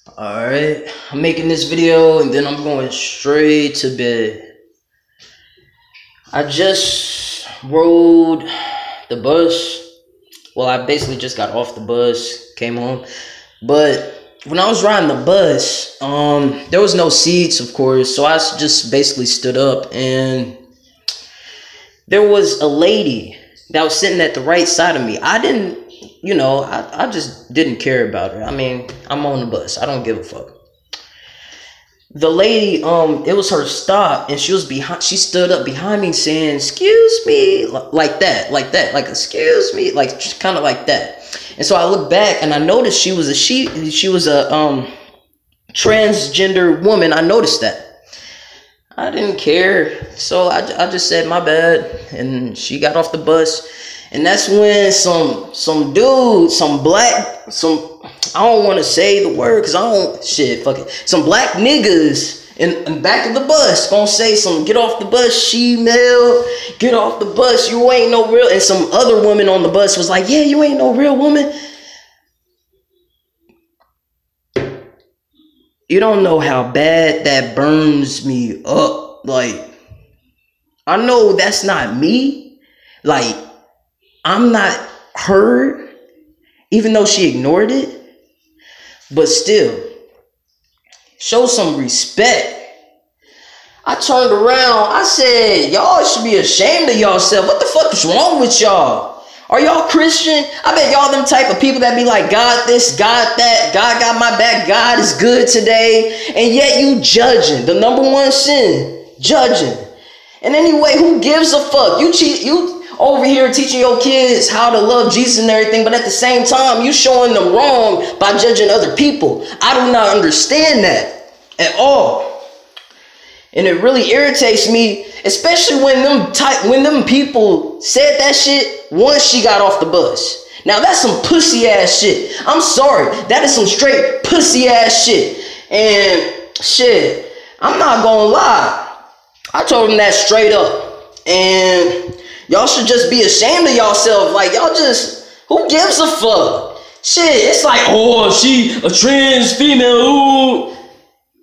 Alright, I'm making this video and then I'm going straight to bed. I just rode the bus. Well, I basically just got off the bus, came home. But when I was riding the bus, there was no seats, of course. So I just basically stood up and there was a lady that was sitting at the right side of me. I just didn't care about her. I mean, I'm on the bus. I don't give a fuck. The lady, it was her stop, and she stood up behind me saying, "Excuse me," like that, like "Excuse me," like kind of like that. And so I looked back and I noticed she was a transgender woman. I noticed that. I didn't care, so I just said my bad, and she got off the bus. And that's when some dude, I don't want to say the word because I don't, fuck it. Some black niggas in back of the bus gonna say some, "Get off the bus, she-male, get off the bus, you ain't no real," and some other woman on the bus was like, "Yeah, you ain't no real woman." You don't know how bad that burns me up. Like, I know that's not me. Like, I'm not her, even though she ignored it. But still, show some respect. I turned around. I said, y'all should be ashamed of yourself. What the fuck is wrong with y'all? Are y'all Christian? I bet y'all them type of people that be like, "God this, God that, God got my back, God is good today." And yet you judging. The number one sin, judging. And anyway, who gives a fuck? You over here teaching your kids how to love Jesus and everything, but at the same time, you showing them wrong by judging other people. I do not understand that at all. And it really irritates me, especially when them people said that shit once she got off the bus. Now that's some pussy ass shit. I'm sorry. That is some straight pussy ass shit. And shit, I'm not gonna lie. I told him that straight up. And y'all should just be ashamed of yourself. Like, y'all just, who gives a fuck? Shit, it's like, "Oh, she a trans female, ooh."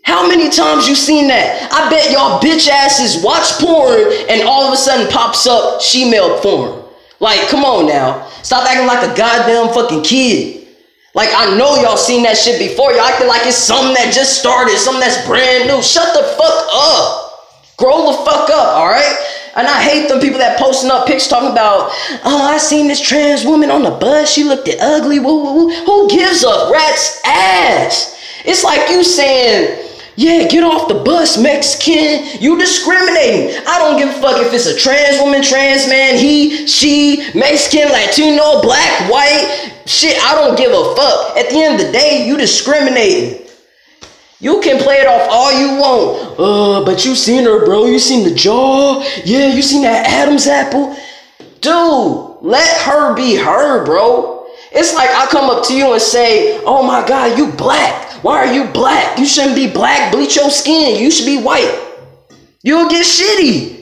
How many times you seen that? I bet y'all bitch asses watch porn and all of a sudden pops up she-male porn. Like, come on now. Stop acting like a goddamn fucking kid. Like, I know y'all seen that shit before. Y'all acting like it's something that just started, something that's brand new. Shut the fuck up. Grow the fuck up, alright? And I hate them people that posting up pics talking about, "Oh, I seen this trans woman on the bus. She looked ugly. Woo, woo, woo." Who gives a rat's ass? It's like you saying, "Yeah, get off the bus, Mexican." You discriminating. I don't give a fuck if it's a trans woman, trans man, he, she, Mexican, Latino, black, white. Shit, I don't give a fuck. At the end of the day, you discriminating. You can play it off all you want. But you seen her, bro. You seen the jaw. Yeah, you seen that Adam's apple. Dude, let her be her, bro. It's like I come up to you and say, "Oh my God, you black. Why are you black? You shouldn't be black. Bleach your skin. You should be white." You'll get shitty.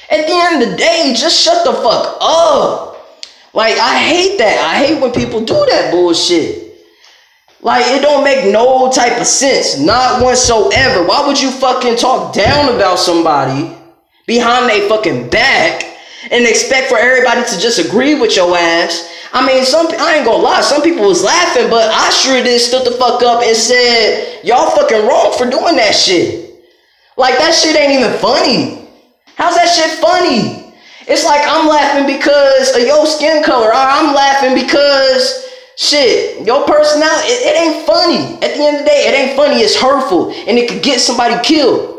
At the end of the day, just shut the fuck up. Like, I hate that. I hate when people do that bullshit. Like, it don't make no type of sense. Not whatsoever. Why would you fucking talk down about somebody behind their fucking back and expect for everybody to just agree with your ass? I mean, I ain't gonna lie, some people was laughing, but I sure did stood the fuck up and said, "Y'all fucking wrong for doing that shit." Like, that shit ain't even funny. How's that shit funny? It's like I'm laughing because of your skin color, or I'm laughing because, shit, your personality, it ain't funny. At the end of the day, it ain't funny, it's hurtful, and it could get somebody killed.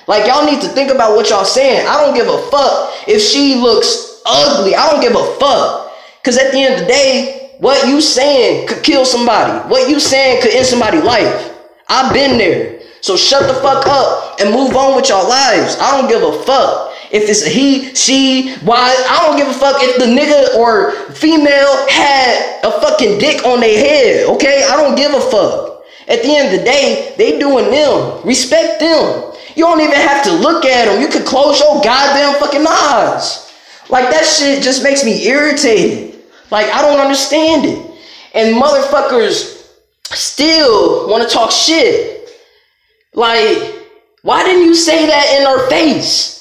Like, y'all need to think about what y'all saying. I don't give a fuck if she looks ugly. I don't give a fuck. Because at the end of the day, what you saying could kill somebody. What you saying could end somebody's life. I've been there. So shut the fuck up and move on with your lives. I don't give a fuck if it's a he, she, why. I don't give a fuck if the nigga or female had a fucking dick on their head, okay? I don't give a fuck. At the end of the day, they doing them. Respect them. You don't even have to look at them. You can close your goddamn fucking eyes. Like, that shit just makes me irritated. Like, I don't understand it. And motherfuckers still want to talk shit. Like, why didn't you say that in her face?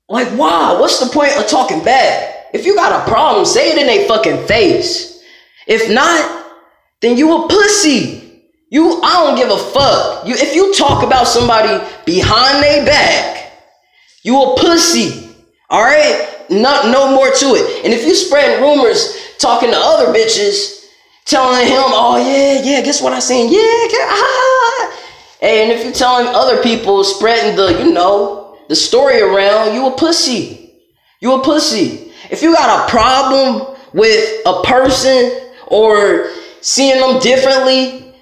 Like, why? What's the point of talking back? If you got a problem, say it in their fucking face. If not, then you a pussy. I don't give a fuck. If you talk about somebody behind their back, you a pussy. All right? No more to it. And if you spread rumors, talking to other bitches, telling him, oh yeah, guess what I seen? Hey, and if you telling other people, spreading the story around, you a pussy. You a pussy. If you got a problem with a person or seeing them differently,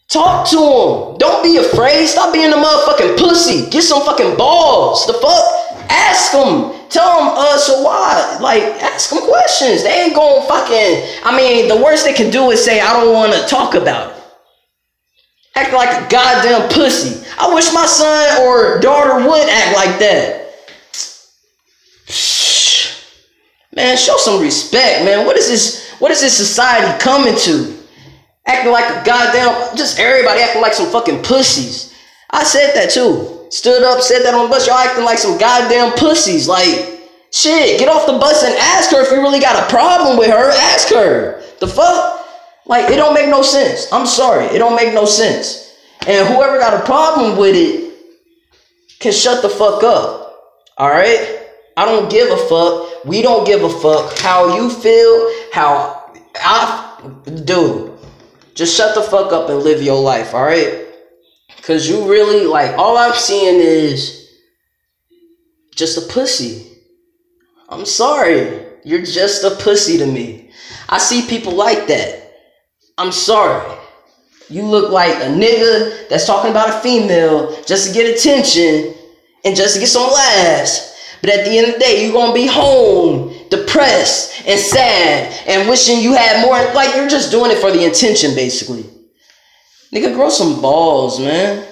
talk to them. Don't be afraid. Stop being a motherfucking pussy. Get some fucking balls. The fuck? Ask them. Tell them, so why? Like, ask them questions. They ain't gonna the worst they can do is say, I don't want to talk about it. Act like a goddamn pussy. I wish my son or daughter would act like that. Man, show some respect, man. What is this society coming to? Acting like a goddamn, just everybody acting like some fucking pussies. I said that too. Stood up, said that on the bus. Y'all acting like some goddamn pussies. Like, shit, get off the bus and ask her if you really got a problem with her. Ask her. The fuck? Like, it don't make no sense. I'm sorry. It don't make no sense. And whoever got a problem with it can shut the fuck up. All right? I don't give a fuck. We don't give a fuck how you feel, dude, just shut the fuck up and live your life, all right? Because you really, all I'm seeing is just a pussy. I'm sorry. You're just a pussy to me. I see people like that. I'm sorry. You look like a nigga that's talking about a female just to get attention and just to get some laughs. But at the end of the day, you're going to be home, depressed and sad and wishing you had more. Like, you're just doing it for the attention, basically. Nigga, grow some balls, man.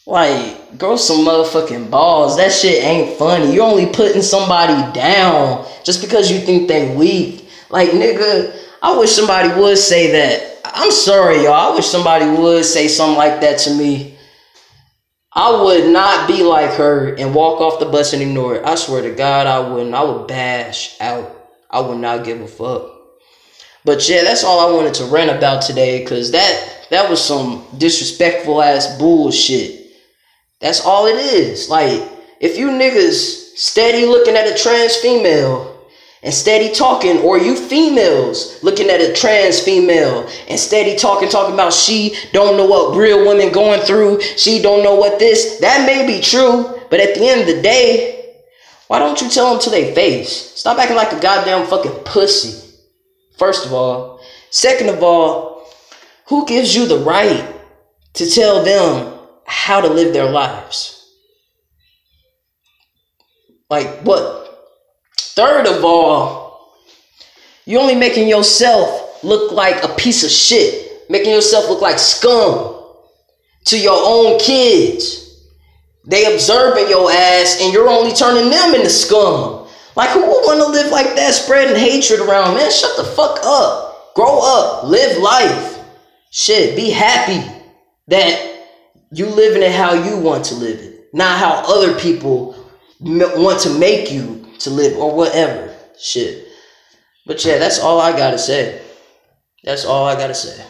Like, grow some motherfucking balls. That shit ain't funny. You're only putting somebody down just because you think they weak. Like, nigga, I wish somebody would say that. I'm sorry, y'all. I wish somebody would say something like that to me. I would not be like her and walk off the bus and ignore it. I swear to God, I wouldn't. I would bash out. I would not give a fuck. But yeah, that's all I wanted to rant about today, because that was some disrespectful ass bullshit. That's all it is. Like, if you niggas steady looking at a trans female and steady talking, or you females looking at a trans female and steady talking about she don't know what real women going through, she don't know what this, that may be true, but at the end of the day, why don't you tell them to their face? Stop acting like a goddamn fucking pussy, first of all. Second of all, who gives you the right to tell them how to live their lives? Like, what? Third of all, you're only making yourself look like a piece of shit. Making yourself look like scum to your own kids. They observing your ass and you're only turning them into scum. Like, who would want to live like that, spreading hatred around? Man, shut the fuck up. Grow up. Live life. Shit, be happy that you living it how you want to live it. Not how other people want to make you to live, or whatever. Shit. But yeah, that's all I gotta say. That's all I gotta say.